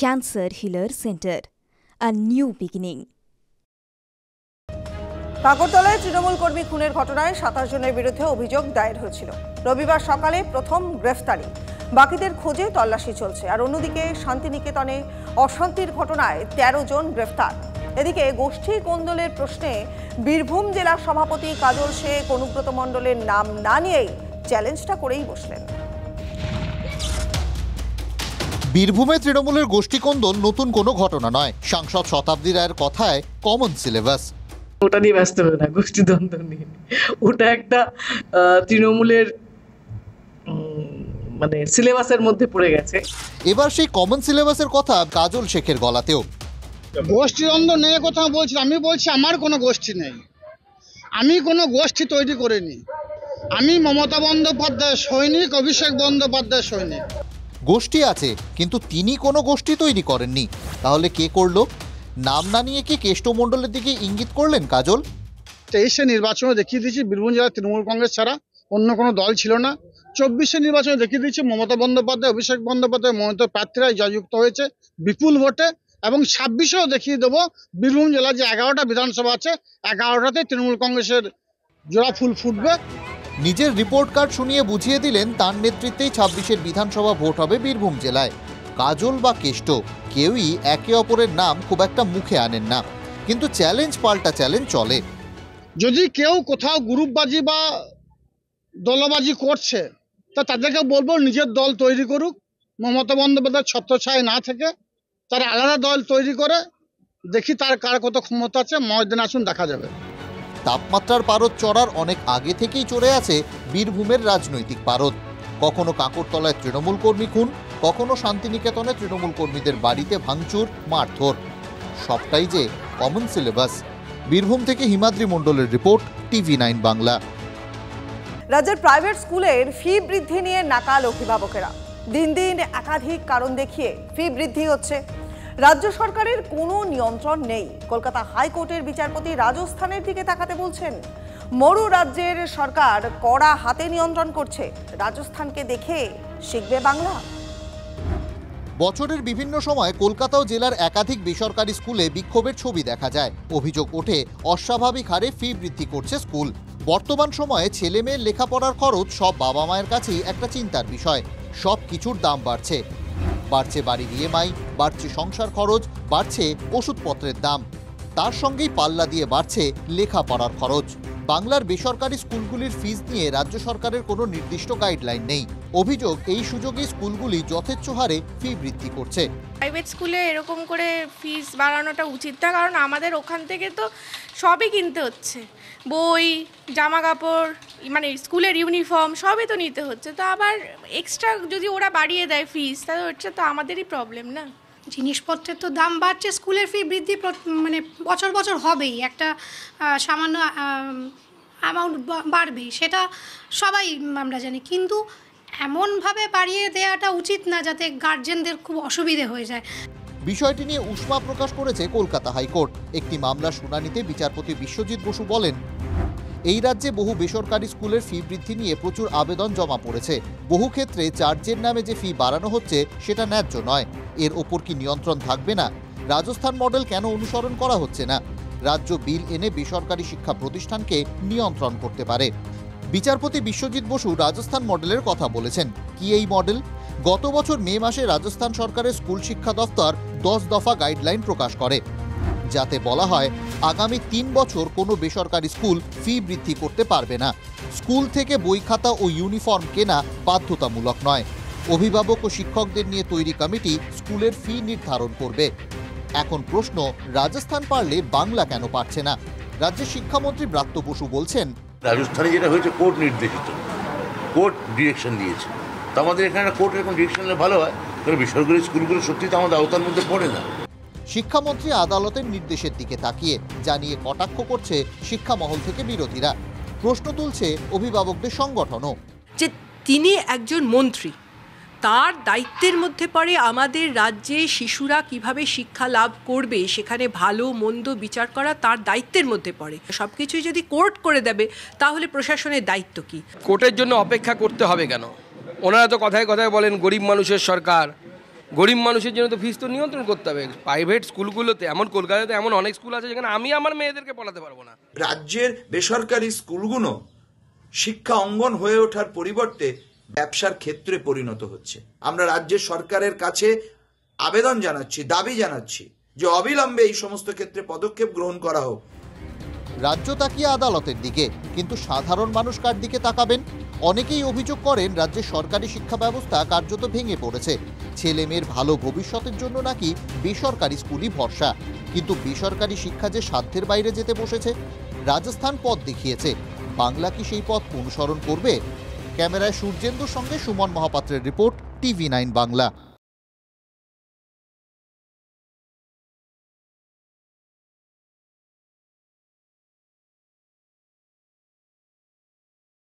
Cancer Healer Center, a new beginning. কাকরতলায় Trinamool কর্মী খুনের ঘটনায় ২৭ জনের বিরুদ্ধে অভিযোগ দায়ের হয়েছিল। রবিবার সকালে প্রথম গ্রেফতারি, বাকিদের খোঁজে তল্লাশি চলছে। আর অন্যদিকে শান্তিনিকেতনে অশান্তির ঘটনায় ১৩ জন গ্রেফতার। এদিকে গোষ্ঠী কোন্দলের প্রশ্নে বীরভূম জেলার সভাপতি কাজল শেখ অনুব্রত মণ্ডলের নাম না নিয়েই চ্যালেঞ্জটা করেই বসলেন। বীরভূমে তৃণমূলের গোষ্ঠী কোন্দল নতুন কোনো ঘটনা নয়। সাংসদ শতাব্দী রায়ের কথায় কমন সিলেবাস। ওটা নিয়ে ব্যস্ত হবে না, গোষ্ঠীদ্বন্দ্ব নিয়ে। ওটা একটা তৃণমূলের মানে সিলেবাসের মধ্যে পড়ে গেছে। এবার সেই কমন সিলেবাসের কথা কাজল শেখের গলাতেও। গোষ্ঠীদ্বন্দ্ব নিয়ে কথা বলছি, আমি বলছি আমার কোনো গোষ্ঠী নেই, আমি কোনো গোষ্ঠী তৈরি করিনি। আমি মমতা বন্দ্যোপাধ্যায় সৈনিক, অভিষেক বন্দ্যোপাধ্যায় সৈনিক। গোষ্ঠী আছে, কিন্তু তিনি কোনো গোষ্ঠী তৈরি করেননি। তাহলে কে করলো? নাম না নিয়ে কি কেষ্টমণ্ডলের দিকে ইঙ্গিত করলেন কাজল? 23-এ নির্বাচনে দেখিয়ে দিয়েছি বীরভূম জেলায় তৃণমূল কংগ্রেস ছাড়া অন্য কোনো দল ছিল না। 24-এ নির্বাচনে দেখিয়ে দিয়েছি মমতা বন্দ্যোপাধ্যায়, অভিষেক বন্দ্যোপাধ্যায় মনোনীত প্রার্থীরাই জয়যুক্ত হয়েছে বিপুল ভোটে। এবং 26-এও দেখিয়ে দেবো বীরভূম জেলার যে 11টা বিধানসভা আছে, 11টাতে তৃণমূল কংগ্রেসের জোড়া ফুল ফুটবে। নিজের রিপোর্ট কার্ড শুনিয়ে বুঝিয়ে দিলেন তার নেতৃত্বেই 26-এর বিধানসভা ভোট হবে বীরভূম জেলায়। কাজল বা কেষ্ট কেউই একে অপরের নাম খুব একটা মুখে আনেন না, কিন্তু চ্যালেঞ্জ পাল্টা চ্যালেঞ্জ চলে। যদি কেউ কোথাও গ্রুপবাজি বা দলবাজি করছে তা তাদেরকে বলবো নিজের দল তৈরি করুক, মমতা বন্দ্যোপাধ্যায় ছত্রছায়ায় না থেকে তারা আলাদা দল তৈরি করে দেখি তার কার কত ক্ষমতা আছে, ময়দানে আসুন দেখা যাবে। তাপমাত্রার পারদ চড়ার অনেক আগে থেকেই চড়ে আছে বীরভূমের রাজনৈতিক পারদ। কখনো কাকরতলায় তৃণমূল কর্মী খুন, কখনো শান্তিনিকেতনে তৃণমূল কর্মীদের বাড়িতে ভাঙচুর, মারধর। সবটাই যে কমন সিলেবাস। বীরভূম থেকে হিমাদ্রি মণ্ডলের রিপোর্ট, TV9 বাংলা। রাজ্যের প্রাইভেট স্কুলের ফি বৃদ্ধি নিয়ে নাকাল অভিভাবকেরা। দিন দিন একাধিক কারণ দেখিয়ে ফি বৃদ্ধি হচ্ছে। রাজ্য সরকারের কোনো নিয়ন্ত্রণ নেই। কলকাতা হাইকোর্টের বিচারপতি রাজস্থানের দিকে তাকাতে বলছেন। মরু রাজ্যের সরকার কড়া হাতে নিয়ন্ত্রণ করছে। রাজস্থানকে দেখে শিখবে বাংলা। বছরের বিভিন্ন সময় কলকাতা ও জেলার একাধিক বেসরকারি স্কুলে বিক্ষোভের ছবি দেখা যায়। অভিযোগ ওঠে অস্বাভাবিক হারে ফি বৃদ্ধি করছে স্কুল। বর্তমান সময়ে ছেলে মেয়ের লেখাপড়ার খরচ সব বাবা মায়ের কাছেই একটা চিন্তার বিষয়। সব কিছুর দাম বাড়ছে। বাড়ছে বাড়ির EMI, বাড়ছে সংসার খরচ, বাড়ছে ওষুধপত্রের দাম। তার সঙ্গেই পাল্লা দিয়ে বাড়ছে লেখাপড়ার খরচ। বাংলার বেসরকারি স্কুলগুলির ফিস নিয়ে রাজ্য সরকারের কোনো নির্দিষ্ট গাইডলাইন নেই। অভিযোগ এই সুযোগে স্কুলগুলি যথেচ্ছ হারে ফি বৃদ্ধি করছে। প্রাইভেট স্কুলে এরকম করে ফিস বাড়ানোটা উচিত না, কারণ আমাদের ওখান থেকে তো সবই কিনতে হচ্ছে, বই, জামা কাপড়, মানে স্কুলের ইউনিফর্ম সবই তো নিতে হচ্ছে। তো আবার এক্সট্রা যদি ওরা বাড়িয়ে দেয় ফিস, তাহলে ওটা তো আমাদেরই প্রবলেম না। জিনিসপত্রের তো দাম বাড়ছে, স্কুলের ফি বৃদ্ধি মানে বছর বছর হবেই, একটা সামান্য অ্যামাউন্ট বাড়বেই, সেটা সবাই আমরা জানি। কিন্তু এমনভাবে বাড়িয়ে দেওয়াটা উচিত না যাতে গার্জেনদের খুব অসুবিধে হয়ে যায়। বিষয়টি নিয়ে উষ্মা প্রকাশ করেছে কলকাতা হাইকোর্ট। একটি মামলার শুনানিতে বিচারপতি বিশ্বজিৎ বসু বলেন, এই রাজ্যে বহু বেসরকারি স্কুলের ফি বৃদ্ধি নিয়ে প্রচুর আবেদন জমা পড়েছে। বহু ক্ষেত্রে চার্জের নামে যে ফি বাড়ানো হচ্ছে সেটা ন্যায্য নয়। এর ওপর কি নিয়ন্ত্রণ থাকবে না? রাজস্থান মডেল কেন অনুসরণ করা হচ্ছে না? রাজ্য বিল এনে বেসরকারি শিক্ষা প্রতিষ্ঠানকে নিয়ন্ত্রণ করতে পারে। বিচারপতি বিশ্বজিৎ বসু রাজস্থান মডেলের কথা বলেছেন। কি এই মডেল? গত বছর মে মাসে রাজস্থান সরকারের স্কুল শিক্ষা দফতর 10 দফা গাইডলাইন প্রকাশ করে, যাতে বলা হয় আগামী 3 বছর কোনো বেসরকারি স্কুল ফি বৃদ্ধি করতে পারবে না। স্কুল থেকে বই খাতা ও ইউনিফর্ম কেনা বাধ্যতামূলক নয়। অভিভাবক ও শিক্ষকদের নিয়ে তৈরি কমিটি স্কুলের ফি নির্ধারণ করবে। এখন প্রশ্ন, রাজস্থান পারলে বাংলা কেন পারছে না? রাজ্যের শিক্ষামন্ত্রী ব্রাত্য বসু বলছেন, রাজস্থানে যেটা হয়েছে কোর্ট নির্দেশিত, কোর্ট ডিরেকশন দিয়েছে। তো আমাদের এখানে কোর্ট এরকম ডিরেকশন ভালো হয়, কারণ বেসরকারি স্কুলগুলো সত্যি তো আমাদের আওতার মধ্যে পড়ে না। শিক্ষামন্ত্রী আদালতের নির্দেশের দিকে তাকিয়ে জানিয়ে কটাক্ষ করছে শিক্ষা মহল থেকে বিরোধীরা। প্রশ্ন তুলছে অভিভাবকদের সংগঠনও, যে তিনি একজন মন্ত্রী, তার দায়িত্বের মধ্যে পড়ে আমাদের রাজ্যে শিশুরা কিভাবে শিক্ষা লাভ করবে সেখানে ভালো মন্দ বিচার করা তার দায়িত্বের মধ্যে পড়ে। সবকিছুই যদি কোর্ট করে দেবে তাহলে প্রশাসনের দায়িত্ব কি? কোর্টের জন্য অপেক্ষা করতে হবে কেন? ওনারা তো কথায় কথায় বলেন গরিব মানুষের সরকার, গরিব মানুষের জন্য তো ফিস তো নিয়ন্ত্রণ করতে হবে। প্রাইভেট স্কুলগুলোতে, এমন কলকাতাতে এমন অনেক স্কুল আছে যেখানে আমি আমার মেয়েদেরকে পড়াতে পারবো না। রাজ্যের বেসরকারি স্কুলগুলো শিক্ষা অঙ্গন হয়ে ওঠার পরিবর্তে ব্যবসার ক্ষেত্রে পরিণত হচ্ছে। আমরা রাজ্যের সরকারের কাছে আবেদন জানাচ্ছি, দাবি জানাচ্ছি যে অবিলম্বে এই সমস্ত ক্ষেত্রে পদক্ষেপ গ্রহণ করা হোক। রাজ্য তাকিয়ে আদালতের দিকে, কিন্তু সাধারণ মানুষ কার দিকে তাকাবেন? অনেকেই অভিযোগ করেন রাজ্যের সরকারি শিক্ষা ব্যবস্থা কার্যত ভেঙে পড়েছে। ছেলে মেয়ের ভালো ভবিষ্যতের জন্য নাকি বেসরকারি স্কুলই ভরসা, কিন্তু বেসরকারি শিক্ষা যে সাধ্যের বাইরে যেতে বসেছে। রাজস্থান পথ দেখিয়েছে, বাংলা কি সেই পথ অনুসরণ করবে? ক্যামেরায় সূর্যেন্দুর সঙ্গে সুমন মহাপাত্রের রিপোর্ট, TV9 বাংলা।